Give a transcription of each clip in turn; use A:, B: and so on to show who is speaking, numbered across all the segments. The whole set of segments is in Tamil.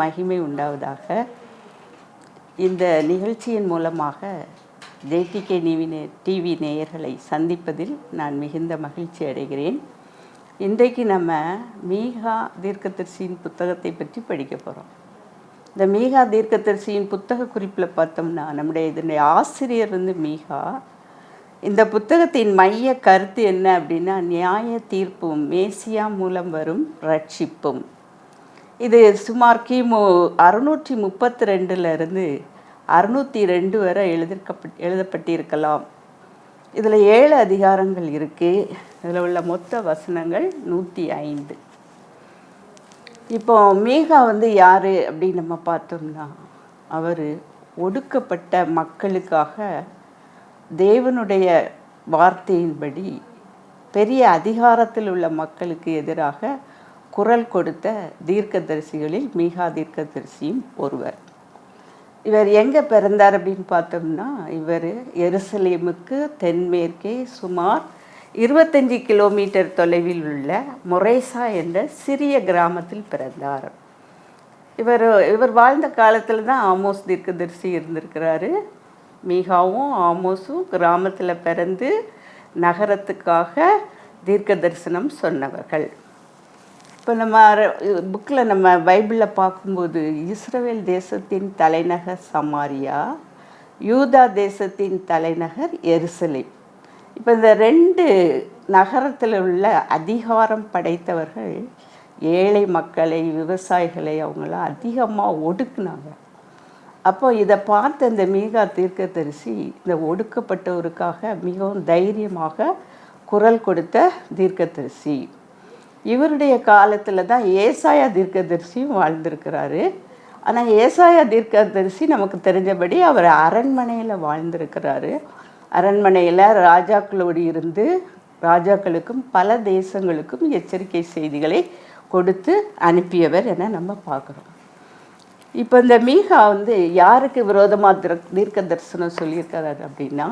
A: மகிமை உண்டாவதாக. இந்த நிகழ்ச்சியின் மூலமாக ஜேடிகே டிவி நேயர்களை சந்திப்பதில் நான் மிகுந்த மகிழ்ச்சி அடைகிறேன். இன்றைக்கு நம்ம மீகா தீர்க்கதரிசியின் புத்தகத்தை பற்றி படிக்க போகிறோம். இந்த மீகா தீர்க்கதரிசியின் புத்தக குறிப்பில் பார்த்தோம்னா இதனுடைய ஆசிரியர் மீகா. இந்த புத்தகத்தின் மைய கருத்து என்ன அப்படின்னா, நியாய தீர்ப்பும் மேசியா மூலம் வரும் ரட்சிப்பும். இது சுமார் கிமு 632 602 வரை எழுதப்பட்டிருக்கலாம். இதில் 7 அதிகாரங்கள் இருக்குது. இதில் உள்ள மொத்த வசனங்கள் 105. இப்போ மீகா யார் அப்படின்னு நம்ம பார்த்தோம்னா, அவர் ஒடுக்கப்பட்ட மக்களுக்காக தேவனுடைய வார்த்தையின்படி பெரிய அதிகாரத்தில் உள்ள மக்களுக்கு எதிராக குரல் கொடுத்த தீர்க்கதரிசிகளில் மீகா தீர்க்கதரிசியும் ஒருவர். இவர் எங்கே பிறந்தார் அப்படின்னு பார்த்தோம்னா, இவர் எருசலேமுக்கு தென்மேற்கே சுமார் 25 கிலோமீட்டர் தொலைவில் உள்ள மொரேசா என்ற சிறிய கிராமத்தில் பிறந்தார். இவர் வாழ்ந்த காலத்தில் தான் ஆமோஸ் தீர்க்கதரிசி இருந்திருக்கிறாரு. மீகாவும் ஆமோஸும் கிராமத்தில் பிறந்து நகரத்துக்காக தீர்க்க தரிசனம் சொன்னவர்கள். இப்போ நம்ம புக்கில் பைபிளில் பார்க்கும்போது இஸ்ரவேல் தேசத்தின் தலைநகர் சமாரியா, யூதா தேசத்தின் தலைநகர் எருசலேம். இப்போ இந்த 2 நகரத்தில் உள்ள அதிகாரம் படைத்தவர்கள் ஏழை மக்களை, விவசாயிகளை அவங்களாம் அதிகமாக ஒடுக்குனாங்க. அப்போ இதை பார்த்த இந்த மீகா தீர்க்கதரிசி இந்த ஒடுக்கப்பட்டவருக்காக மிகவும் தைரியமாக குரல் கொடுத்த தீர்க்கதரிசி. இவருடைய காலத்தில் தான் ஏசாயா தீர்க்கதரிசியும் வாழ்ந்திருக்கிறாரு. ஆனால் ஏசாயா தீர்க்கதரிசி நமக்கு தெரிஞ்சபடி அவர் அரண்மனையில் வாழ்ந்திருக்கிறாரு. அரண்மனையில் ராஜாக்களோடு இருந்து ராஜாக்களுக்கும் பல தேசங்களுக்கும் எச்சரிக்கை செய்திகளை கொடுத்து அனுப்பியவர் என நம்ம பார்க்குறோம். இப்போ இந்த மீகா யாருக்கு விரோதமாக தீர்க்க தரிசனம் சொல்லியிருக்கிறார் அப்படின்னா,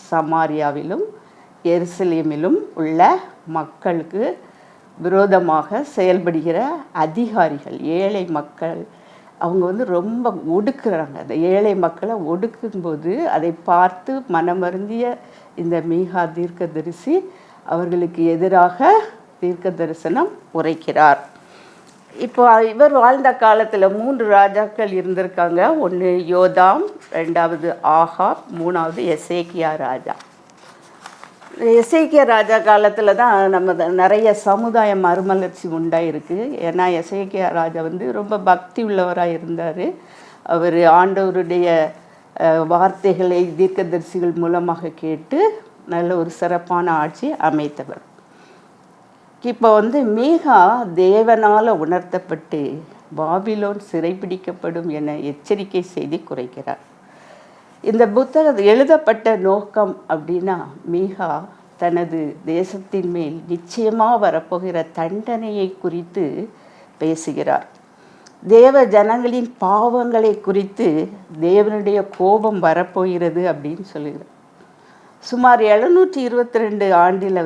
A: சமாரியாவிலும் எருசலேமிலும் உள்ள மக்களுக்கு விரோதமாக செயல்படுகிற அதிகாரிகள், ஏழை மக்கள், அவங்க ரொம்ப ஒடுக்குறாங்க. அந்த ஏழை மக்களை ஒடுக்கும்போது அதை பார்த்து மனமருந்திய இந்த மீகா தீர்க்கதரிசி அவர்களுக்கு எதிராக தீர்க்க தரிசனம் உரைக்கிறார். இப்போ இவர் வாழ்ந்த காலத்தில் 3 ராஜாக்கள் இருந்திருக்காங்க. ஒன்று யோதாம், 2வது ஆகாப், 3வது எசேக்கியா ராஜா. எசேக்கியா ராஜா காலத்தில் தான் நிறைய சமுதாய மறுமலர்ச்சி உண்டாயிருக்கு. ஏன்னா எசேக்கியா ராஜா ரொம்ப பக்தி உள்ளவராக இருந்தார். அவர் ஆண்டவருடைய வார்த்தைகளை தீர்க்கதரிசிகள் மூலமாக கேட்டு நல்ல ஒரு சிறப்பான ஆட்சி அமைத்தவர். இப்போ மீகா தேவனால் உணர்த்தப்பட்டு பாபிலோன் சிறைப்பிடிக்கப்படும் என எச்சரிக்கை செய்தி குறைக்கிறார். இந்த புத்தகம் எழுதப்பட்ட நோக்கம் அப்படின்னா, மீகா தனது தேசத்தின் மேல் நிச்சயமாக வரப்போகிற தண்டனையை குறித்து பேசுகிறார். தேவ ஜனங்களின் பாவங்களை குறித்து தேவனுடைய கோபம் வரப்போகிறது அப்படின்னு சொல்லுகிறார். சுமார் 722 ஆண்டில்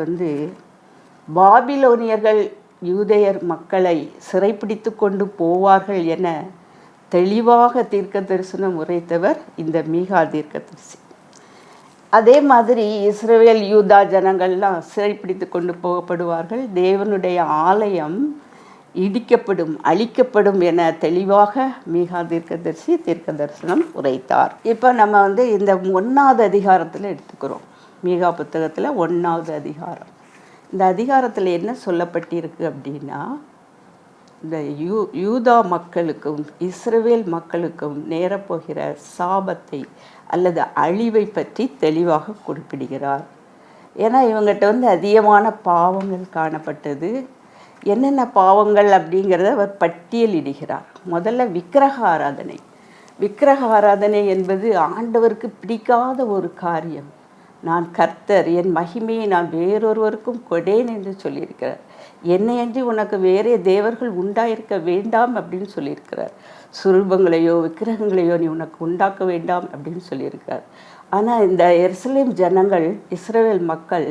A: பாபிலோனியர்கள் யூதேயர் மக்களை சிறைப்பிடித்து கொண்டு போவார்கள் என தெளிவாக தீர்க்க தரிசனம் உரைத்தவர் இந்த மீகா தீர்க்கதரிசி. அதே மாதிரி இஸ்ரவேல் யூதா ஜனங்கள்லாம் சிறைப்பிடித்து கொண்டு போகப்படுவார்கள். தேவனுடைய ஆலயம் இடிக்கப்படும், அழிக்கப்படும் என தெளிவாக மீகா தீர்க்கதரிசி தீர்க்க தரிசனம் உரைத்தார். இப்போ நம்ம இந்த 1வது அதிகாரத்தில் எடுத்துக்கிறோம். மீகா புத்தகத்தில் 1வது அதிகாரம். இந்த அதிகாரத்தில் என்ன சொல்லப்பட்டிருக்கு அப்படின்னா, இந்த யூதா மக்களுக்கும் இஸ்ரவேல் மக்களுக்கும் நேரப்போகிற சாபத்தை அல்லது அழிவை பற்றி தெளிவாக குறிப்பிடுகிறார். ஏன்னா இவங்ககிட்ட அதிகமான பாவங்கள் காணப்பட்டது. என்னென்ன பாவங்கள் அப்படிங்கிறத அவர் பட்டியலிடுகிறார். முதல்ல விக்கிரக ஆராதனை. விக்கிரக ஆராதனை என்பது ஆண்டவருக்கு பிடிக்காத ஒரு காரியம். நான் கர்த்தர், என் மகிமையை நான் வேறொருவருக்கும் கொடேன் என்று சொல்லியிருக்கிறார். என்னையன்றி உனக்கு வேறே தேவர்கள் உண்டாயிருக்க வேண்டாம் அப்படின்னு சொல்லியிருக்கிறார். சுரூபங்களையோ விக்கிரகங்களையோ நீ உனக்கு உண்டாக்க வேண்டாம் அப்படின்னு சொல்லியிருக்கிறார். ஆனால் இந்த எருசலேம் ஜனங்கள், இஸ்ரவேல் மக்கள்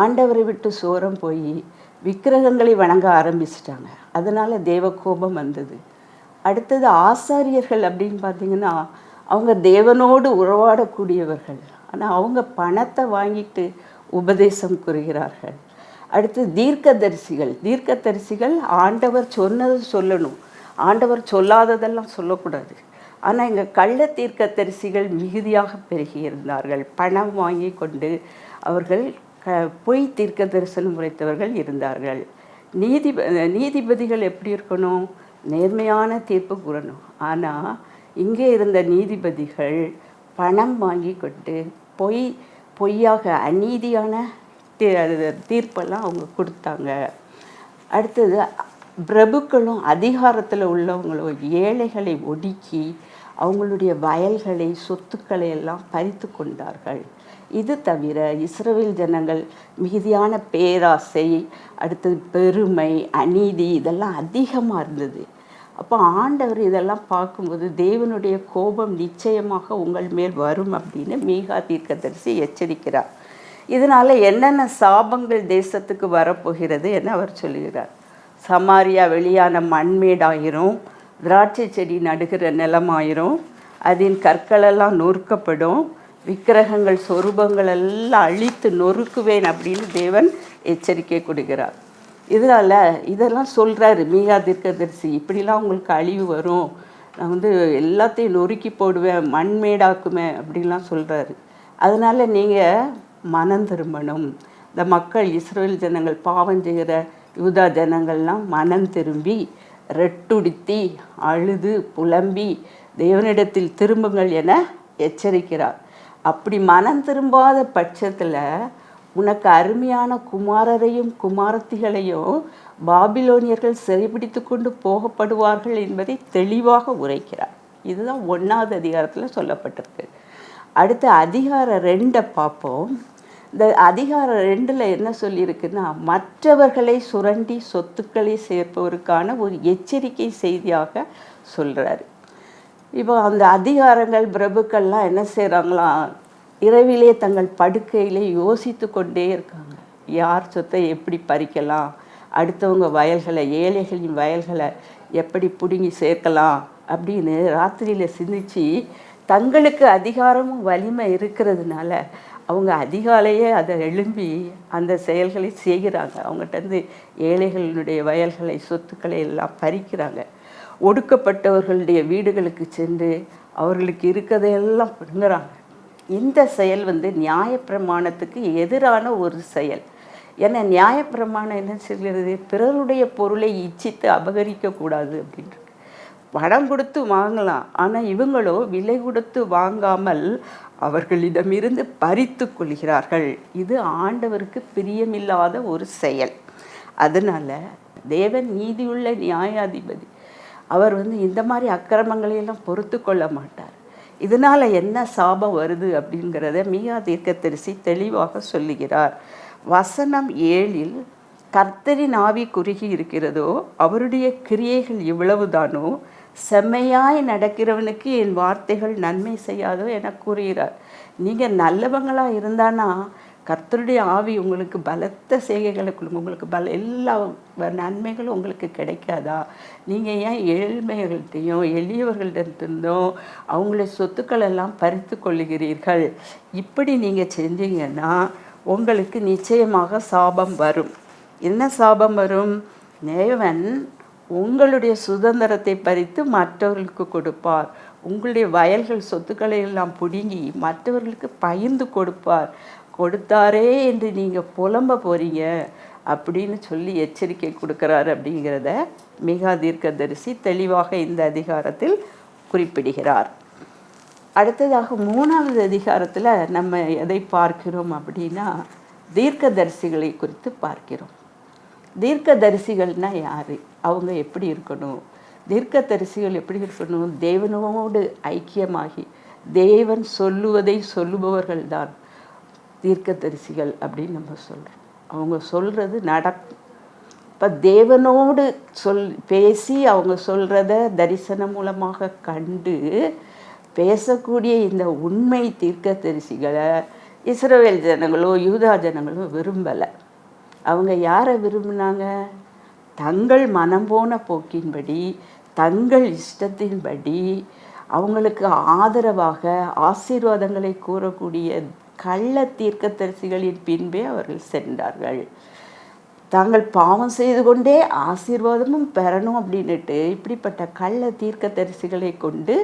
A: ஆண்டவரை விட்டு சோரம் போய் விக்கிரகங்களை வணங்க ஆரம்பிச்சிட்டாங்க. அதனால் தேவ கோபம் வந்தது. அடுத்தது ஆசாரியர்கள் அப்படின்னு பார்த்தீங்கன்னா, அவங்க தேவனோடு உறவாடக்கூடியவர்கள். ஆனால் அவங்க பணத்தை வாங்கிட்டு உபதேசம் கூறுகிறார்கள். அடுத்து தீர்க்கதரிசிகள். தீர்க்கதரிசிகள் ஆண்டவர் சொன்னது சொல்லணும், ஆண்டவர் சொல்லாததெல்லாம் சொல்லக்கூடாது. ஆனால் இங்கே கள்ள தீர்க்கதரிசிகள் மிகுதியாக பெருகியிருந்தார்கள். பணம் வாங்கி கொண்டு அவர்கள் பொய் தீர்க்க தரிசனம் உரைத்தவர்கள் இருந்தார்கள். நீதிபதிகள் எப்படி இருக்கணும்? நேர்மையான தீர்ப்பு கூறணும். ஆனால் இங்கே இருந்த நீதிபதிகள் பணம் வாங்கி கொண்டு பொய்யாக அநீதியான தீர்ப்பெல்லாம் அவங்க கொடுத்தாங்க. அடுத்தது பிரபுக்களும் அதிகாரத்தில் உள்ளவங்களும் ஏழைகளை ஒடுக்கி அவங்களுடைய வயல்களை சொத்துக்களை எல்லாம் பறித்து கொண்டார்கள். இது தவிர இஸ்ரவேல் ஜனங்கள் மிகுதியான பேராசை, அடுத்தது பெருமை, அநீதி இதெல்லாம் அதிகமாக இருந்தது. அப்போ ஆண்டவர் இதெல்லாம் பார்க்கும்போது தேவனுடைய கோபம் நிச்சயமாக உங்கள் மேல் வரும் அப்படின்னு மீகா தீர்க்கதரிசி எச்சரிக்கிறார். இதனால் என்னென்ன சாபங்கள் தேசத்துக்கு வரப்போகிறது என அவர் சொல்லுகிறார். சமாரியா வெளியான மண்மேடாயிரும், திராட்சை செடி நடுகிற நிலமாயிரும், அதின் கற்களெல்லாம் நொறுக்கப்படும், விக்கிரகங்கள் சொரூபங்கள் எல்லாம் அழித்து நொறுக்குவேன் அப்படின்னு தேவன் எச்சரிக்கை கொடுக்கிறார். இதெல்லாம் சொல்கிறாரு மீகா தீர்க்கதரிசி. இப்படிலாம் உங்களுக்கு அழிவு வரும், நான் எல்லாத்தையும் நொறுக்கி போடுவேன், மண்மேடாக்குமே அப்படிலாம் சொல்கிறாரு. அதனால் நீங்கள் மனம் திரும்பணும். இந்த மக்கள் இஸ்ரவேல் ஜனங்கள் பாவம் செய்கிற யூதா ஜனங்கள்லாம் மனம் திரும்பி ரெட்டுடுத்தி அழுது புலம்பி தேவனிடத்தில் திரும்புங்கள் என எச்சரிக்கிறார். அப்படி மனம் திரும்பாத பட்சத்தில் உனக்கு அருமையான குமாரரையும் குமாரத்திகளையும் பாபிலோனியர்கள் சிறைபிடித்து கொண்டு போகப்படுவார்கள் என்பதை தெளிவாக உரைக்கிறார். இதுதான் 1வது அதிகாரத்தில் சொல்லப்பட்டிருக்கு. அடுத்து அதிகாரம் 2 பார்ப்போம். இந்த அதிகாரம் 2 என்ன சொல்லியிருக்குன்னா, மற்றவர்களை சுரண்டி சொத்துக்களை சேர்ப்பவருக்கான ஒரு எச்சரிக்கை செய்தியாக சொல்கிறாரு. இப்போ அந்த அதிகாரங்கள் பிரபுக்கள்லாம் என்ன செய்கிறாங்களாம், இரவிலே தங்கள் படுக்கையிலே யோசித்து கொண்டே இருக்காங்க. யார் சொத்தை எப்படி பறிக்கலாம், அடுத்தவங்க வயல்களை, ஏழைகளின் வயல்களை எப்படி பிடுங்கி சேர்க்கலாம் அப்படின்னு ராத்திரியில் சிந்திச்சு, தங்களுக்கு அதிகாரமும் வலிமை இருக்கிறதுனால அவங்க அதிகாலையே அதை எழும்பி அந்த செயல்களை செய்கிறாங்க. அவங்ககிட்ட ஏழைகளினுடைய வயல்களை சொத்துக்களை எல்லாம் பறிக்கிறாங்க. ஒடுக்கப்பட்டவர்களுடைய வீடுகளுக்கு சென்று அவர்களுக்கு இருக்கிறதையெல்லாம் பிடுங்குறாங்க. இந்த செயல் நியாயப்பிரமாணத்துக்கு எதிரான ஒரு செயல். ஏன்னா நியாயப்பிரமாணம் என்ன சொல்கிறது, பிறருடைய பொருளை இச்சித்து அபகரிக்கக்கூடாது அப்படின்ட்டு. பணம் கொடுத்து வாங்கலாம், ஆனால் இவங்களோ விலை கொடுத்து வாங்காமல் அவர்களிடமிருந்து பறித்து கொள்கிறார்கள். இது ஆண்டவருக்கு பிரியமில்லாத ஒரு செயல். அதனால் தேவன் நீதியுள்ள நியாயாதிபதி. அவர் இந்த மாதிரி அக்கிரமங்களையெல்லாம் பொறுத்து கொள்ள மாட்டார். இதனால் என்ன சாபம் வருது அப்படிங்கிறத மீகா தீர்க்கதரிசி தெளிவாக சொல்லுகிறார். வசனம் 7 கர்த்தரின் ஆவி குறுகி இருக்கிறதோ அவருடைய கிரியைகள் இவ்வளவுதானோ, செம்மையாய் நடக்கிறவனுக்கு என் வார்த்தைகள் நன்மை செய்யாதோ என கூறுகிறார். நீங்கள் நல்லவங்களாக இருந்தானா கர்த்தருடைய ஆவி உங்களுக்கு பலத்த செய்கைகளை கொடுங்க, உங்களுக்கு எல்லா நன்மைகளும் உங்களுக்கு கிடைக்காதா? நீங்கள் ஏன் ஏழ்மைகள்கிட்டையும் எளியவர்கள்ட்டிருந்தும் அவங்களுடைய சொத்துக்கள் எல்லாம் பறித்து கொள்ளுகிறீர்கள்? இப்படி நீங்கள் செஞ்சீங்கன்னா உங்களுக்கு நிச்சயமாக சாபம் வரும். என்ன சாபம் வரும்? தேவன் உங்களுடைய சுதந்திரத்தை பறித்து மற்றவர்களுக்கு கொடுப்பார். உங்களுடைய வயல்கள் சொத்துக்களை எல்லாம் பிடுங்கி மற்றவர்களுக்கு பகிர்ந்து கொடுப்பார். கொடுத்தாரே என்று நீங்கள் புலம்ப போகிறீங்க அப்படின்னு சொல்லி எச்சரிக்கை கொடுக்குறாரு அப்படிங்கிறத மீகா தீர்க்கதரிசி தெளிவாக இந்த அதிகாரத்தில் குறிப்பிடுகிறார். அடுத்ததாக 3வது அதிகாரத்தில் நம்ம எதை பார்க்கிறோம் அப்படின்னா, தீர்க்கதரிசிகளை குறித்து பார்க்கிறோம். தீர்க்கதரிசிகள்னால் யார், அவங்க எப்படி இருக்கணும்? தீர்க்கதரிசிகள் எப்படி இருக்கணும்? தேவனோடு ஐக்கியமாகி தேவன் சொல்லுவதை சொல்லுபவர்கள்தான் தீர்க்கதரிசிகள் அப்படின்னு நம்ம சொல்கிறோம். அவங்க சொல்கிறது நடக்கும். இப்போ தேவனோடு பேசி அவங்க சொல்கிறத தரிசனம் மூலமாக கண்டு பேசக்கூடிய இந்த உண்மை தீர்க்கதரிசிகளை இஸ்ரவேல் ஜனங்களோ யூதா ஜனங்களோ விரும்பலை. அவங்க யாரை விரும்பினாங்க? தங்கள் மனம் போன போக்கின்படி தங்கள் இஷ்டத்தின்படி அவங்களுக்கு ஆதரவாக ஆசீர்வாதங்களை கூறக்கூடிய கள்ள தீர்க்கதரிசிகளின் பின்பே அவர்கள் சென்றார்கள். தாங்கள் பாவம் செய்து கொண்டே ஆசீர்வாதமும் பெறணும் அப்படின்னுட்டு இப்படிப்பட்ட கள்ள தீர்க்கதரிசிகளை கொண்டு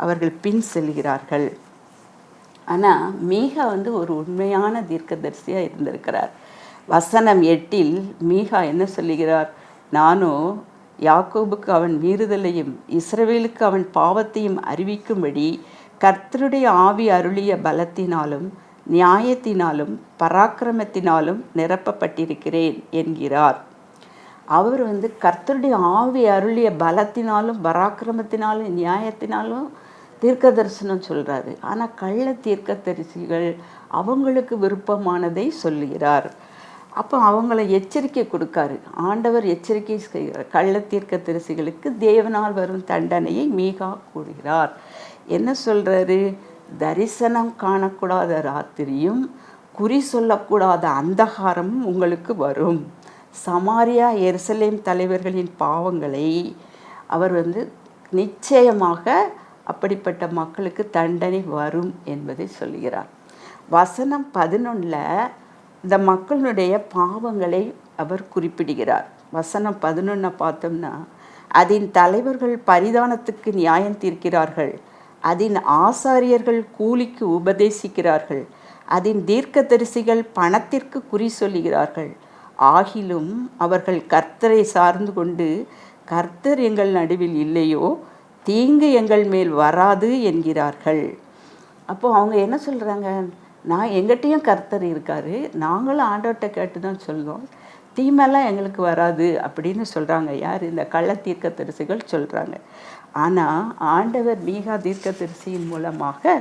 A: அவர்கள் பின் செல்கிறார்கள். ஆனால் மீகா ஒரு உண்மையான தீர்க்கதரிசியாக இருந்திருக்கிறார். வசனம் 8 மீகா என்ன சொல்லுகிறார்? நானும் யாக்கோபுக்கு அவன் மீறுதலையும் இஸ்ரவேலுக்கு அவன் பாவத்தையும் அறிவிக்கும்படி கர்த்தருடைய ஆவி அருளிய பலத்தினாலும் நியாயத்தினாலும் பராக்கிரமத்தினாலும் நிரப்பப்பட்டிருக்கிறேன் என்கிறார். அவர் கர்த்தருடைய ஆவி அருளிய பலத்தினாலும் பராக்கிரமத்தினாலும் நியாயத்தினாலும் தீர்க்க தரிசனம் சொல்கிறாரு. ஆனால் கள்ள தீர்க்கதரிசிகள் அவங்களுக்கு விருப்பமானதை சொல்லுகிறார். அப்போ அவங்கள எச்சரிக்கை கொடுக்காரு. ஆண்டவர் எச்சரிக்கை செய்கிறார். கள்ள தீர்க்கதரிசிகளுக்கு தேவனால் வரும் தண்டனையை மீகா கூறுகிறார். என்ன சொல்கிறாரு? தரிசனம் காணக்கூடாத ராத்திரியும் குறி சொல்லக்கூடாத அந்தகாரமும் உங்களுக்கு வரும். சமாரியா எருசலேம் தலைவர்களின் பாவங்களை அவர் நிச்சயமாக அப்படிப்பட்ட மக்களுக்கு தண்டனை வரும் என்பதை சொல்கிறார். வசனம் 11 இந்த மக்களுடைய பாவங்களை அவர் குறிப்பிடுகிறார். வசனம் 11 பார்த்தோம்னா, அதன் தலைவர்கள் பரிதானத்துக்கு நியாயம் தீர்க்கிறார்கள், அதன் ஆசாரியர்கள் கூலிக்கு உபதேசிக்கிறார்கள், அதன் தீர்க்கதரிசிகள் பணத்திற்கு குறி சொல்லுகிறார்கள். ஆகிலும் அவர்கள் கர்த்தரை சார்ந்து கொண்டு, கர்த்தர் எங்கள் நடுவில் இல்லையோ, தீங்கு எங்கள் மேல் வராது என்கிறார்கள். அப்போது அவங்க என்ன சொல்கிறாங்க? நான் எங்கிட்டையும் கர்த்தர் இருக்கார், நாங்களும் ஆண்டவர்கிட்ட கேட்டு தான் சொல்கிறோம், தீமெல்லாம் எங்களுக்கு வராது அப்படின்னு சொல்கிறாங்க. யார்? இந்த கள்ள தீர்க்கதரிசிகள் சொல்கிறாங்க. ஆனால் ஆண்டவர் மீகா தீர்க்கதரிசியின் மூலமாக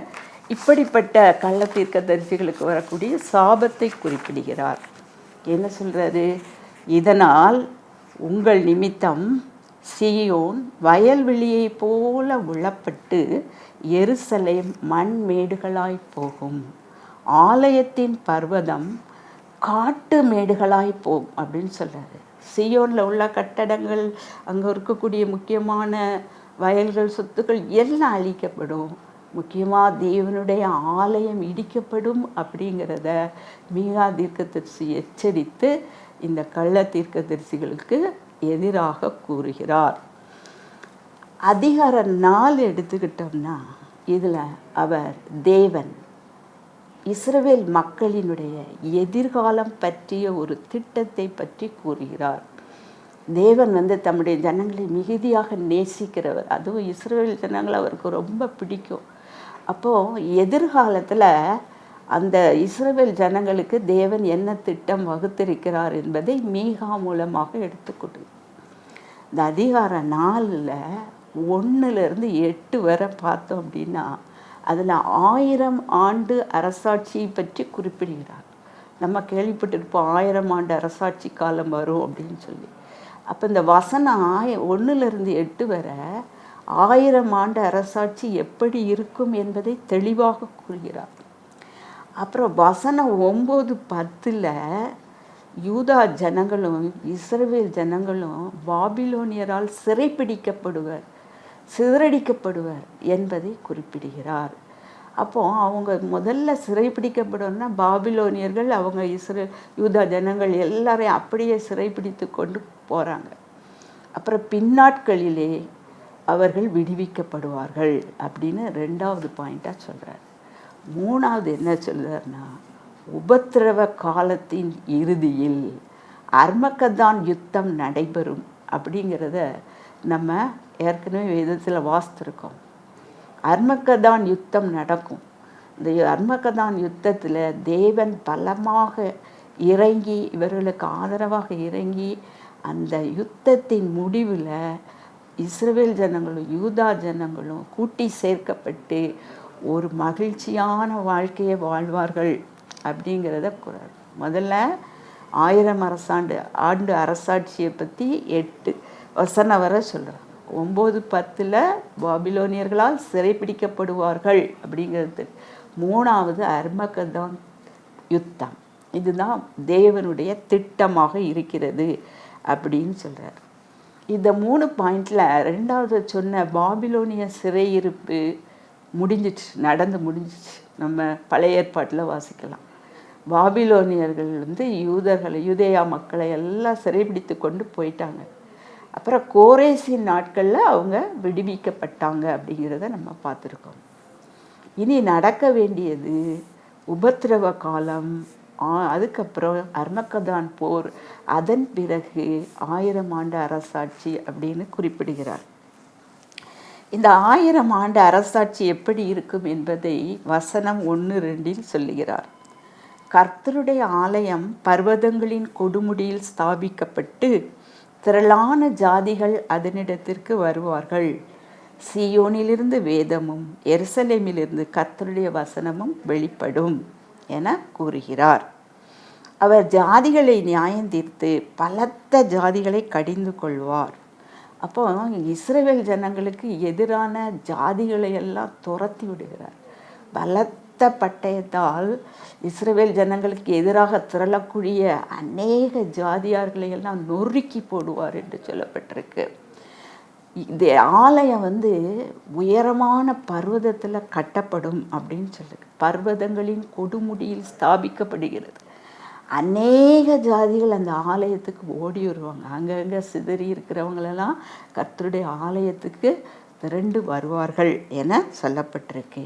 A: இப்படிப்பட்ட கள்ள தீர்க்கதரிசிகளுக்கு வரக்கூடிய சாபத்தை குறிப்பிடுகிறார். என்ன சொல்கிறாரு? இதனால் உங்கள் நிமித்தம் சீயோன் வயல்வெளியை போல உளப்பட்டு எருசலேம் மண் மேடுகளாய் போகும், ஆலயத்தின் பர்வதம் காட்டு மேடுகளாய் போகும் அப்படின்னு சொல்கிறாரு. சீயோனில் உள்ள கட்டடங்கள், அங்கே இருக்கக்கூடிய முக்கியமான வயல்கள், சொத்துக்கள் எல்லாம் அழிக்கப்படும். முக்கியமாக தேவனுடைய ஆலயம் இடிக்கப்படும் அப்படிங்கிறத மீகா தீர்க்கதரிசி எச்சரித்து இந்த கள்ள தீர்க்கதரிசிகளுக்கு எதிராக கூறுகிறார். அதிகாரம் 4 எடுத்துக்கிட்டோம்னா, இதில் அவர் தேவன் இஸ்ரவேல் மக்களினுடைய எதிர்காலம் பற்றிய ஒரு திட்டத்தை பற்றி கூறுகிறார். தேவன் தம்முடைய ஜனங்களை மிகுதியாக நேசிக்கிறவர். அதுவும் இஸ்ரவேல் ஜனங்களை அவருக்கு ரொம்ப பிடிக்கும். அப்போது எதிர்காலத்தில் அந்த இஸ்ரவேல் ஜனங்களுக்கு தேவன் என்ன திட்டம் வகுத்திருக்கிறார் என்பதை மீகா மூலமாக எடுத்துக்கொண்டு இந்த அதிகாரம் 4 1 8 வரை பார்த்தோம் அப்படின்னா, அதில் 1000 ஆண்டு அரசாட்சியை பற்றி குறிப்பிடுகிறார். நம்ம கேள்விப்பட்டிருப்போம் 1000 ஆண்டு அரசாட்சி காலம் வரும் அப்படின்னு சொல்லி. அப்போ இந்த வசனம் 1 8 வரை 1000 ஆண்டு அரசாட்சி எப்படி இருக்கும் என்பதை தெளிவாக கூறுகிறார். அப்புறம் வசனம் 9 10 யூதா ஜனங்களும் இஸ்ரவேல் ஜனங்களும் பாபிலோனியரால் சிதறடிக்கப்படுவர் என்பதை குறிப்பிடுகிறார். அப்போது அவங்க முதல்ல சிறைப்பிடிக்கப்படும்னா பாபிலோனியர்கள் அவங்க யூதா ஜனங்கள் எல்லாரையும் அப்படியே சிறைப்பிடித்து கொண்டு போகிறாங்க. அப்புறம் பின்னாட்களிலே அவர்கள் விடுவிக்கப்படுவார்கள் அப்படின்னு 2வது பாயிண்ட்டாக சொல்கிறார். 3வது என்ன சொல்கிறார்னா, உபத்திரவ காலத்தின் இறுதியில் அர்மக்கதான் யுத்தம் நடைபெறும் அப்படிங்கிறத நம்ம ஏற்கனவே வேதத்தில் வாசித்திருக்கோம். அர்மக்கதான் யுத்தம் நடக்கும். இந்த அர்மக்கதான் யுத்தத்தில் தேவன் பலமாக இறங்கி, இவர்களுக்கு ஆதரவாக இறங்கி, அந்த யுத்தத்தின் முடிவில் இஸ்ரவேல் ஜனங்களும் யூதா ஜனங்களும் கூட்டி சேர்க்கப்பட்டு ஒரு மகிழ்ச்சியான வாழ்க்கையை வாழ்வார்கள் அப்படிங்கிறத கூறார். முதல்ல 1000 ஆண்டு அரசாட்சியை பற்றி 8 வசனம் வரை சொல்கிறார். 9 10 பாபிலோனியர்களால் சிறைப்பிடிக்கப்படுவார்கள் அப்படிங்கிறது. 3வது அர்மக்கதான் யுத்தம். இதுதான் தேவனுடைய திட்டமாக இருக்கிறது அப்படின்னு சொல்கிறார். இந்த 3 பாயிண்டில் 2வது சொன்ன பாபிலோனிய சிறையிருப்பு நடந்து முடிஞ்சிச்சு. நம்ம பழைய ஏற்பாட்டில் வாசிக்கலாம். பாபிலோனியர்கள் யூதேயா மக்களை எல்லாம் சிறைபிடித்து கொண்டு போயிட்டாங்க. அப்புறம் கோரேசின் நாட்களில் அவங்க விடுவிக்கப்பட்டாங்க அப்படிங்கிறத நம்ம பார்த்துருக்கோம். இனி நடக்க வேண்டியது உபத்திரவ காலம், அதுக்கப்புறம் அர்மக்கதான் போர், அதன் பிறகு 1000 ஆண்டு அரசாட்சி அப்படின்னு குறிப்பிடுகிறார். இந்த 1000 ஆண்டு அரசாட்சி எப்படி இருக்கும் என்பதை வசனம் 1-2 சொல்லுகிறார். கர்த்தருடைய ஆலயம் பர்வதங்களின் கொடுமுடியில் ஸ்தாபிக்கப்பட்டு திரளான ஜாதிகள் அதனிடத்திற்கு வருவார்கள். சீயோனிலிருந்து வேதமும் எருசலேமிலிருந்து கர்த்தருடைய வசனமும் வெளிப்படும் என கூறுகிறார். அவர் ஜாதிகளை நியாயம் தீர்த்து பலத்த ஜாதிகளை கடிந்து கொள்வார். அப்போ இஸ்ரவேல் ஜனங்களுக்கு எதிரான ஜாதிகளை எல்லாம் துரத்தி விடுகிறார். பலத்த பட்டயத்தால் இஸ்ரவேல் ஜனங்களுக்கு எதிராக திரளக்கூடிய அநேக ஜாதியார்களை எல்லாம் நொறுக்கி போடுவார் என்று சொல்லப்பட்டிருக்கு. இந்த ஆலயம் உயரமான பர்வதத்தில் கட்டப்படும் அப்படின்னு சொல்லுது. பர்வதங்களின் கொடுமுடியில் ஸ்தாபிக்கப்படுகிறது. அநேக ஜாதிகள் அந்த ஆலயத்துக்கு ஓடி வருவாங்க. அங்கங்கே சிதறி இருக்கிறவங்களெல்லாம் கர்த்தருடைய ஆலயத்துக்கு திரண்டு வருவார்கள் என சொல்லப்பட்டிருக்கு.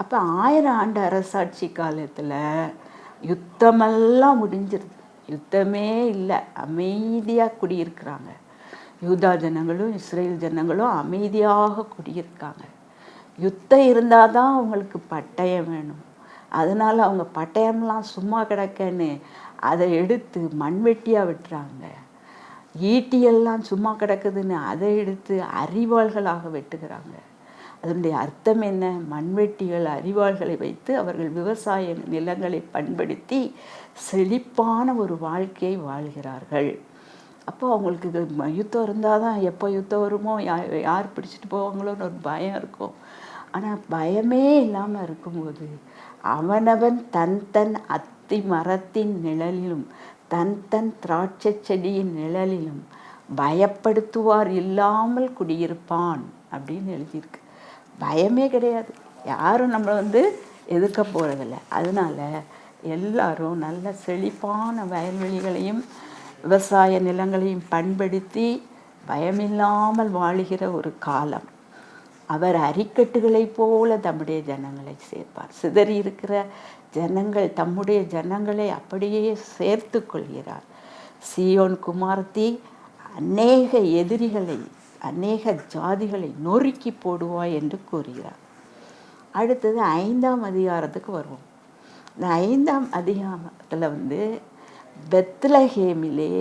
A: அப்போ 1000 ஆண்டு அரசாட்சி காலத்தில் யுத்தமெல்லாம் முடிஞ்சிருது. யுத்தமே இல்லை, அமைதியாக குடியிருக்கிறாங்க. யூதா ஜனங்களும் இஸ்ரேல் ஜனங்களும் அமைதியாக குடியிருக்காங்க. யுத்தம் இருந்தால் தான் அவங்களுக்கு பட்டயம் வேணும். அதனால் அவங்க பட்டயம்லாம் சும்மா கிடக்கன்னு அதை எடுத்து மண்வெட்டியாக விட்டுறாங்க. ஈட்டியெல்லாம் சும்மா கிடக்குதுன்னு அதை எடுத்து அரிவாள்களாக வெட்டுகிறாங்க. அதனுடைய அர்த்தம் என்ன? மண்வெட்டிகள் அரிவாள்களை வைத்து அவர்கள் விவசாய நிலங்களை பண்படுத்தி செழிப்பான ஒரு வாழ்க்கையை வாழ்கிறார்கள். அப்போ அவங்களுக்கு யுத்தம் இருந்தால் தான் எப்போ யுத்தம் வருமோ, யார் பிடிச்சிட்டு போவாங்களோன்னு ஒரு பயம் இருக்கும். ஆனால் பயமே இல்லாமல் இருக்கும்போது அவனவன் தன் தன் அத்தி மரத்தின் நிழலிலும் தன் தன் திராட்சை செடியின் நிழலிலும் பயப்படுத்துவார் இல்லாமல் குடியிருப்பான் அப்படின்னு எழுதியிருக்கு. பயமே கிடையாது. யாரும் நம்மளை எதிர்க்க போகிறதில்ல. அதனால் எல்லாரும் நல்ல செழிப்பான வயல்வெளிகளையும் விவசாய நிலங்களையும் பண்படுத்தி பயமில்லாமல் வாழுகிற ஒரு காலம். அவர் அரிக்கட்டுகளைப் போல தம்முடைய ஜனங்களை சேர்ப்பார். சிதறி இருக்கிற ஜனங்கள் தம்முடைய ஜனங்களை அப்படியே சேர்த்து கொள்கிறார். சீயோன் குமாரத்தி அநேக எதிரிகளை அநேக ஜாதிகளை நொறுக்கி போடுவாய் என்று கூறுகிறார். அடுத்தது 5ஆம் அதிகாரத்துக்கு வருவோம். இந்த 5ஆம் அதிகாரத்தில் பெத்லஹேமிலே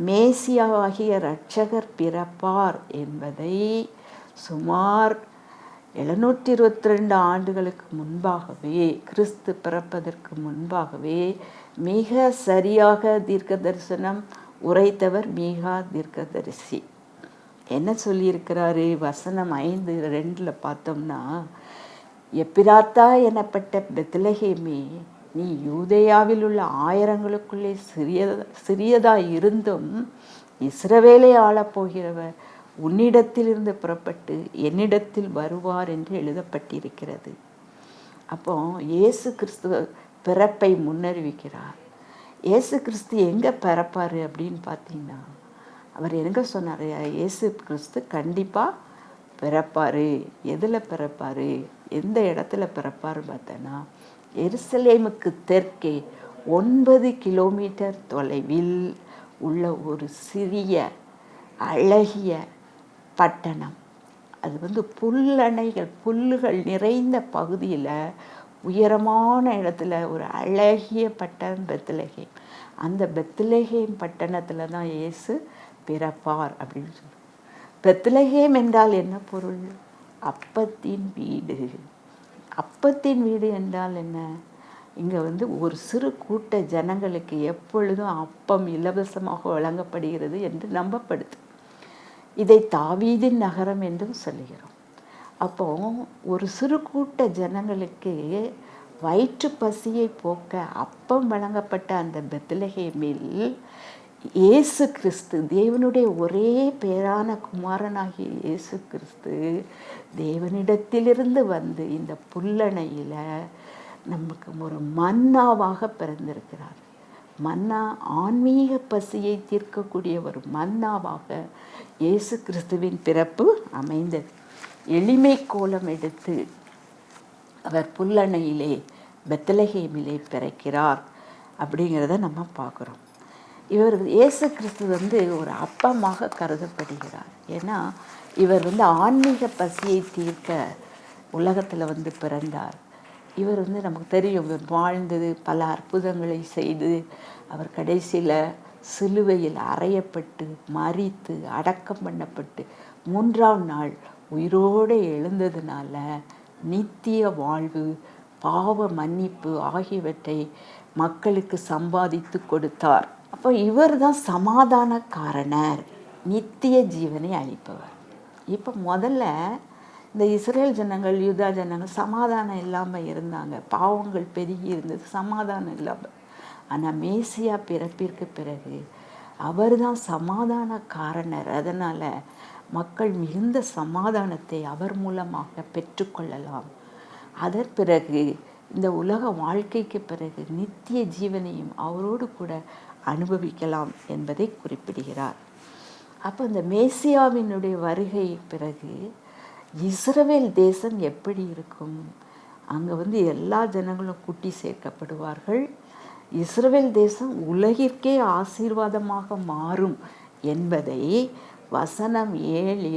A: மேசியாவாகிய இரட்சகர் பிறப்பார் என்பதை சுமார் 722 ஆண்டுகளுக்கு முன்பாகவே, கிறிஸ்து பிறப்பதற்கு முன்பாகவே மிக சரியாக தீர்க்க தரிசனம் உரைத்தவர் மீகா தீர்க்கதரிசி. என்ன சொல்லியிருக்கிறாரு? வசனம் 5:2 பார்த்தோம்னா, எப்பிராத்தா எனப்பட்ட பெத்லஹேமே, நீ யூதேயாவில் உள்ள ஆயிரங்களுக்குள்ளே சிறியதாய் இருந்தும் இஸ்ரவேலை ஆளப்போகிறவர் உன்னிடத்திலிருந்து புறப்பட்டு என்னிடத்தில் வருவார் என்று எழுதப்பட்டிருக்கிறது. அப்போ இயேசு கிறிஸ்துவ பிறப்பை முன்னறிவிக்கிறார். இயேசு கிறிஸ்து எங்கே பிறப்பார் அப்படின்னு பார்த்தீங்கன்னா, அவர் எங்கே சொன்னார்? இயேசு கிறிஸ்து கண்டிப்பாக பிறப்பார். எதில் பிறப்பார், எந்த இடத்துல பிறப்பார் பார்த்தோன்னா, எருசலேமுக்கு தெற்கே 9 கிலோமீட்டர் தொலைவில் உள்ள ஒரு சிறிய அழகிய பட்டணம். அது புல்லணைகள், புல்லுகள் நிறைந்த பகுதியில் உயரமான இடத்துல ஒரு அழகிய பட்டணம் பெத்லஹேம். அந்த பெத்லஹேம் பட்டணத்தில் தான் இயேசு பிறப்பார் அப்படின்னு சொல்லுவாங்க. பெத்லஹேம் என்றால் என்ன பொருள்? அப்பத்தின் வீடு. அப்பத்தின் வீடு என்றால் என்ன? இங்கே ஒரு சிறு கூட்ட ஜனங்களுக்கு எப்பொழுதும் அப்பம் இலவசமாக வழங்கப்படுகிறது என்று நம்பப்படுது. இதை தாவீதின் நகரம் என்றும் சொல்லுகிறோம். அப்போ ஒரு சிறு கூட்ட ஜனங்களுக்கு வயிற்று பசியை போக்க அப்பம் வழங்கப்பட்ட அந்த பெத்லஹேமில் இயேசு கிறிஸ்து, தேவனுடைய ஒரே பேரான குமாரனாகிய இயேசு கிறிஸ்து தேவனிடத்திலிருந்து வந்து இந்த புல்லணையில் நமக்கு ஒரு மன்னாவாக பிறந்திருக்கிறார். மன்னா ஆன்மீக பசியை தீர்க்கக்கூடிய ஒரு மன்னாவாக இயேசு கிறிஸ்துவின் பிறப்பு அமைந்தது. எளிமை கோலம் எடுத்து அவர் புல்லணையிலே பெத்லகேமிலே பிறக்கிறார் அப்படிங்கிறத நம்ம பார்க்குறோம். இவர் இயேசு கிறிஸ்து வந்து ஒரு அப்பமாக கருதப்படுகிறார். ஏன்னா இவர் வந்து ஆன்மீக பசியை தீர்க்க உலகத்தில் வந்து பிறந்தார். இவர் வந்து நமக்கு தெரியும், இவர் வாழ்ந்தது, பல அற்புதங்களை செய்து அவர் கடைசியில் சிலுவையில் அறையப்பட்டு மரித்து அடக்கம் பண்ணப்பட்டு 3ஆம் நாள் உயிரோடு எழுந்ததுனால நித்திய வாழ்வு, பாவ மன்னிப்பு ஆகியவற்றை மக்களுக்கு சம்பாதித்து கொடுத்தார். அப்போ இவர் தான் சமாதானக்காரனர், நித்திய ஜீவனை அளிப்பவர். இப்போ முதல்ல இந்த இஸ்ரேல் ஜனங்கள், யூதா ஜனங்கள் சமாதானம் இல்லாமல் இருந்தாங்க, பாவங்கள் பெருகி இருந்தது, சமாதானம் இல்லாமல். ஆனால் மேசியா பிறப்பிற்கு பிறகு அவர் தான் சமாதானக்காரனர். அதனால் மக்கள் மிகுந்த சமாதானத்தை அவர் மூலமாக பெற்றுக்கொள்ளலாம். அதன் பிறகு இந்த உலக வாழ்க்கைக்கு பிறகு நித்திய ஜீவனையும் அவரோடு கூட அனுபவிக்கலாம் என்பதை குறிப்பிடுகிறார். அப்போ இந்த மேசியாவினுடைய வருகை பிறகு இஸ்ரவேல் தேசம் எப்படி இருக்கும்? அங்கே வந்து எல்லா ஜனங்களும் கூட்டி சேர்க்கப்படுவார்கள். இஸ்ரவேல் தேசம் உலகிற்கே ஆசீர்வாதமாக மாறும் என்பதை வசனம் 7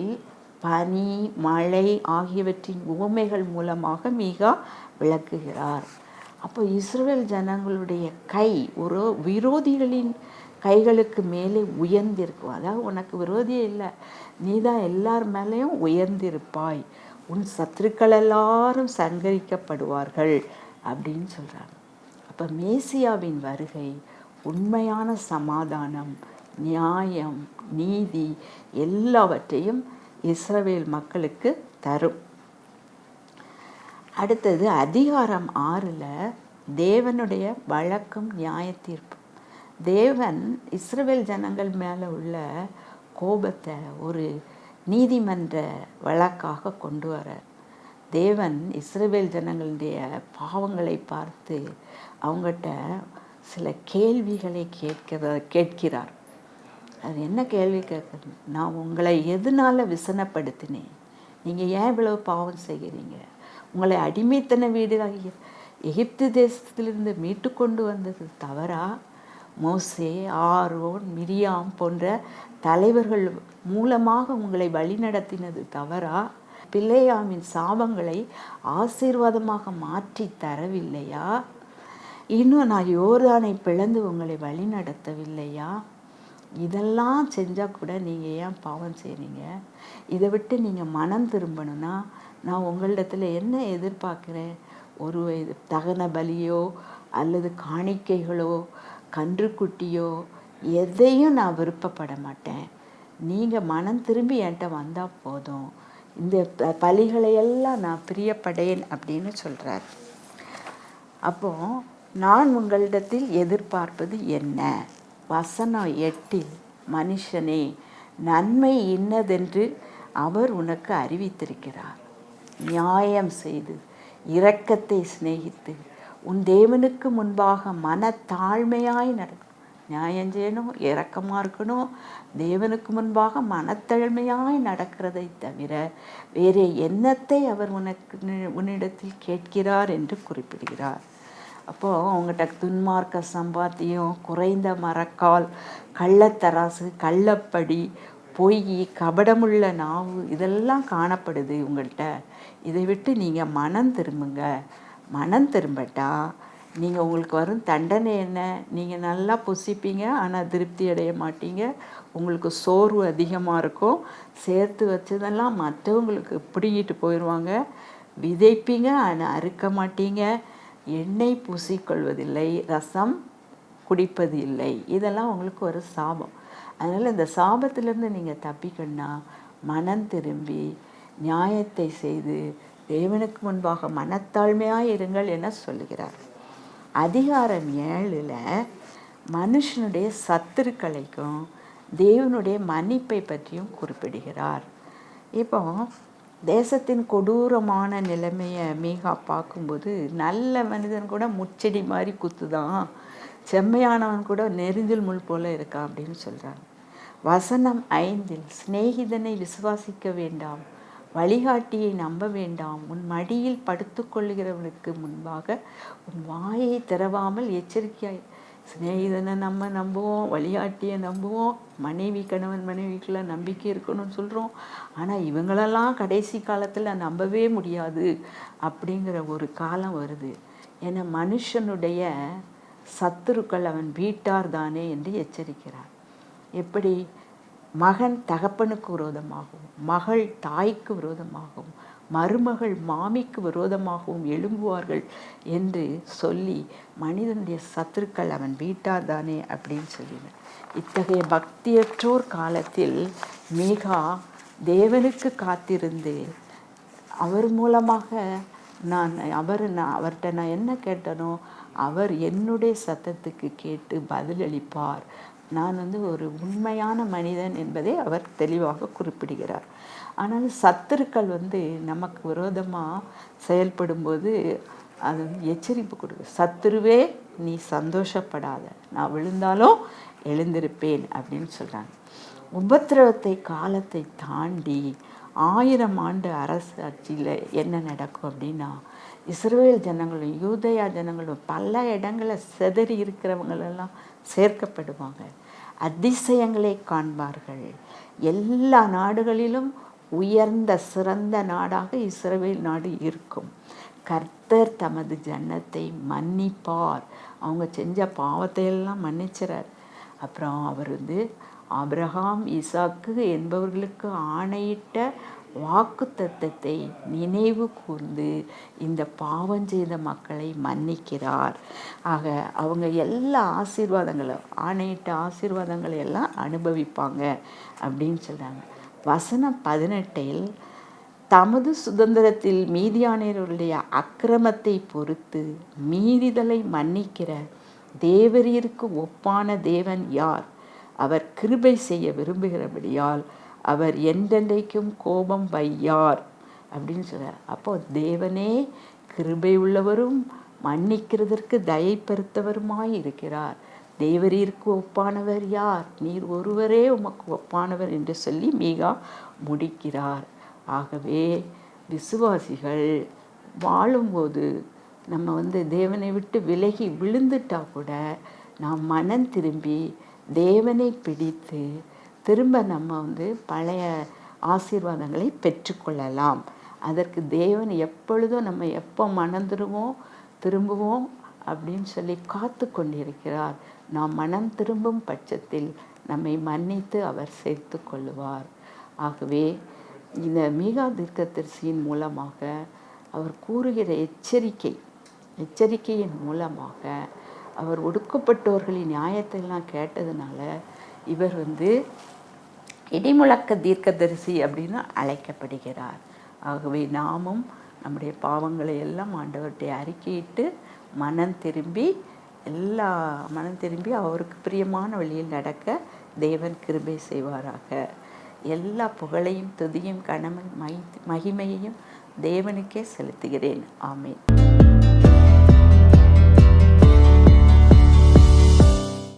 A: பனி, மழை ஆகியவற்றின் உவமைகள் மூலமாக மீகா விளக்குகிறார். அப்போ இஸ்ரவேல் ஜனங்களுடைய கை ஒரு விரோதிகளின் கைகளுக்கு மேலே உயர்ந்திருக்கும். அதாவது உனக்கு விரோதியே இல்லை, நீ தான் எல்லார் மேலேயும் உயர்ந்திருப்பாய், உன் சத்துருக்கள் எல்லாரும் சங்கரிக்கப்படுவார்கள் அப்படின்னு சொல்கிறாங்க. அப்போ மேசியாவின் வருகை உண்மையான சமாதானம், நியாயம், நீதி எல்லாவற்றையும் இஸ்ரவேல் மக்களுக்கு தரும். அடுத்தது அதிகாரம் 6 தேவனுடைய வழக்கும் நியாய தீர்ப்பு. தேவன் இஸ்ரவேல் ஜனங்கள் மேலே உள்ள கோபத்தை ஒரு நீதிமன்ற வழக்காக கொண்டு வரார். தேவன் இஸ்ரவேல் ஜனங்களுடைய பாவங்களை பார்த்து அவங்ககிட்ட சில கேள்விகளை கேட்கிறார். அது என்ன கேள்வி கேட்குறது? நான் உங்களை எதனால் விசனப்படுத்தினேன்? நீங்கள் ஏன் இவ்வளவு பாவம் செய்கிறீங்க? உங்களை அடிமைத்தன வீடாகிய எகிப்து தேசத்திலிருந்து மீட்டு கொண்டு வந்தது தவறா? மோசே, ஆரோன், மிரியாம் போன்ற தலைவர்கள் மூலமாக உங்களை வழிநடத்தினது தவறா? பிலேயாமின் சாபங்களை ஆசீர்வாதமாக மாற்றி தரவில்லையா? இன்னும் நான் யோர்தானை பிளந்து உங்களை வழி நடத்தவில்லையா? இதெல்லாம் செஞ்சால் கூட நீங்கள் ஏன் பாவம் செய்கிறீங்க? இதை விட்டு நீங்கள் மனம் திரும்பணும்னா நான் உங்களிடத்தில் என்ன எதிர்பார்க்குறேன்? ஒரு தகன பலியோ அல்லது காணிக்கைகளோ கன்றுக்குட்டியோ எதையும் நான் விருப்பப்பட மாட்டேன். நீங்கள் மனம் திரும்பி என்கிட்ட வந்தால் போதும், இந்த பலிகளையெல்லாம் நான் பிரியப்படேன் அப்படின்னு சொல்கிறார். அப்போது நான் உங்களிடத்தில் எதிர்பார்ப்பது என்ன? வசனம் 8 மனுஷனே, நன்மை இன்னதென்று அவர் உனக்கு அறிவித்திருக்கிறார். நியாயம் செய்து இரக்கத்தை சிநேகித்து உன் தேவனுக்கு முன்பாக மனத்தாழ்மையாய் நடக்கும். நியாயம் செய்யணும், இரக்கமாக இருக்கணும், தேவனுக்கு முன்பாக மனத்தாழ்மையாய் நடக்கிறதை தவிர வேறு என்னத்தை அவர் உன்னிடத்தில் கேட்கிறார் என்று குறிப்பிடுகிறார். அப்போது அவங்ககிட்ட துன்மார்க்க சம்பாத்தியம், குறைந்த மரக்கால், கள்ளத்தராசு, கள்ளப்படி, பொய், கபடமுள்ள நாவு இதெல்லாம் காணப்படுது உங்கள்கிட்ட. இதை விட்டு நீங்கள் மனம் திரும்புங்க. மனம் திரும்பட்டா நீங்கள் உங்களுக்கு வரும் தண்டனை என்ன? நீங்கள் நல்லா புசிப்பீங்க, ஆனால் திருப்தி அடைய மாட்டீங்க. உங்களுக்கு சோர்வு அதிகமாக இருக்கும். சேர்த்து வச்சதெல்லாம் மற்றவங்களுக்கு பிடிங்கிட்டு போயிடுவாங்க. விதைப்பீங்க, ஆனால் அறுக்க மாட்டீங்க. எண்ணெய் பூசிக்கொள்வதில்லை, ரசம் குடிப்பது இல்லை. இதெல்லாம் உங்களுக்கு ஒரு சாபம். அதனால் இந்த சாபத்திலேருந்து நீங்கள் தப்பிக்கணும்னா மனம் திரும்பி நியாயத்தை செய்து தேவனுக்கு முன்பாக மனத்தாழ்மையாக இருங்கள் என சொல்லுகிறார். அதிகாரம் 7 மனுஷனுடைய சத்துருக்களைக்கும் தேவனுடைய மன்னிப்பை பற்றியும் குறிப்பிடுகிறார். இப்போ தேசத்தின் கொடூரமான நிலைமையை மீகா பார்க்கும்போது, நல்ல மனிதன் கூட முச்செடி மாதிரி குத்துதான், செம்மையானவன் கூட நெரிஞ்சில் முள் போல இருக்கான் அப்படின்னு சொல்கிறாங்க. வசனம் 5, சிநேகிதனை விசுவாசிக்க வேண்டாம், வழிகாட்டியை நம்ப வேண்டாம், உன் மடியில் படுத்துக்கொள்ளுகிறவனுக்கு முன்பாக உன் வாயை திறவாமல் எச்சரிக்கையாய். சிநேகிதனை நம்ம நம்புவோம், வழிகாட்டியை நம்புவோம், கணவன் மனைவிக்குள்ள நம்பிக்கை இருக்கணும்னு சொல்கிறோம். ஆனால் இவங்களெல்லாம் கடைசி காலத்தில் நம்பவே முடியாது அப்படிங்கிற ஒரு காலம் வருது. ஏன்னா மனுஷனுடைய சத்துருக்கள் அவன் வீட்டார் தானே என்று எச்சரிக்கிறார். எப்படி மகன் தகப்பனுக்கு விரோதமாகவும், மகள் தாய்க்கு விரோதமாகவும், மருமகள் மாமிக்கு விரோதமாகவும் எழும்புவார்கள் என்று சொல்லி மனிதனுடைய சத்துருக்கள் அவன் வீட்டார் தானே அப்படின்னு சொல்லினார். இத்தகைய பக்தியற்றோர் காலத்தில் மீகா தேவனுக்கு காத்திருந்து அவர் மூலமாக அவர்கிட்ட நான் என்ன கேட்டனோ அவர் என்னுடைய சத்தத்துக்கு கேட்டு பதிலளிப்பார். நான் ஒரு உண்மையான மனிதன் என்பதை அவர் தெளிவாக குறிப்பிடுகிறார். ஆனால் சத்துருக்கள் நமக்கு விரோதமாக செயல்படும்போது அது எச்சரிப்பு கொடுக்கு. சத்துருவே நீ சந்தோஷப்படாத, நான் விழுந்தாலும் எழுந்திருப்பேன் அப்படின்னு சொல்கிறாங்க. உபத்திரவத்தை காலத்தை தாண்டி 1000 ஆண்டு அரசாட்சியில் என்ன நடக்கும் அப்படின்னா, இஸ்ரவேல் ஜனங்களும் யூதேயா ஜனங்களும் பல இடங்களில் சிதறி இருக்கிறவங்களெல்லாம் சேர்க்கப்படுவாங்க. அதிசயங்களை காண்பார்கள். எல்லா நாடுகளிலும் உயர்ந்த சிறந்த நாடாக இஸ்ரவேல் நாடு இருக்கும். கர்த்தர் தமது ஜனத்தை மன்னிப்பார். அவங்க செஞ்ச பாவத்தை எல்லாம் மன்னிச்சிறார். அப்புறம் அவர் ஆபிரகாம் ஈசாக்கு என்பவர்களுக்கு ஆணையிட்ட வாக்கு தத்தத்தை நினைவு கூர்ந்து இந்த பாவம் செய்த மக்களை மன்னிக்கிறார். ஆக அவங்க எல்லா ஆசீர்வாதங்களும் ஆணையிட்ட ஆசீர்வாதங்களை எல்லாம் அனுபவிப்பாங்க அப்படின்னு சொல்கிறாங்க. வசனம் 18 தமது சுதந்திரத்தில் மீதியானவருடைய அக்கிரமத்தை பொறுத்து மீறிதலை மன்னிக்கிற தேவரீருக்கு ஒப்பான தேவன் யார்? அவர் கிருபை செய்ய விரும்புகிறபடியால் அவர் என்றென்றைக்கும் கோபம் வையார் அப்படின்னு சொல்கிறார். அப்போ தேவனே கிருபை உள்ளவரும் மன்னிக்கிறதற்கு தயை பெருத்தவருமாய் இருக்கிறார். தேவரீருக்கு ஒப்பானவர் யார்? நீர் ஒருவரே உமக்கு ஒப்பானவர் என்று சொல்லி மீகா முடிக்கிறார். ஆகவே விசுவாசிகள் வாழும்போது நம்ம தேவனை விட்டு விலகி விழுந்துட்டா கூட நாம் மனம் திரும்பி தேவனை பிடித்து திரும்ப நம்ம பழைய ஆசீர்வாதங்களை பெற்றுக்கொள்ளலாம். அதற்கு தேவன் எப்பொழுதும் நம்ம எப்போ மனம் திரும்புவோம் அப்படின்னு சொல்லி காத்து கொண்டிருக்கிறார். நாம் மனம் திரும்பும் பட்சத்தில் நம்மை மன்னித்து அவர் சேர்த்து கொள்ளுவார். ஆகவே இந்த மீகா தீர்க்கதரிசியின் மூலமாக அவர் கூறுகிற எச்சரிக்கையின் மூலமாக அவர் ஒடுக்கப்பட்டோர்களின் நியாயத்தை எல்லாம் கேட்டதுனால இவர் இடிமுழக்க தீர்க்கதரிசி அப்படின்னு அழைக்கப்படுகிறார். ஆகவே நாமும் நம்முடைய பாவங்களை எல்லாம் ஆண்டவர்கிட்ட அறிக்கையிட்டு மனம் திரும்பி அவருக்கு பிரியமான வழியில் நடக்க தேவன் கிருபை செய்வாராக. எல்லா புகழையும் துதியும் மகிமையையும் தேவனுக்கே செலுத்துகிறேன். ஆமென்.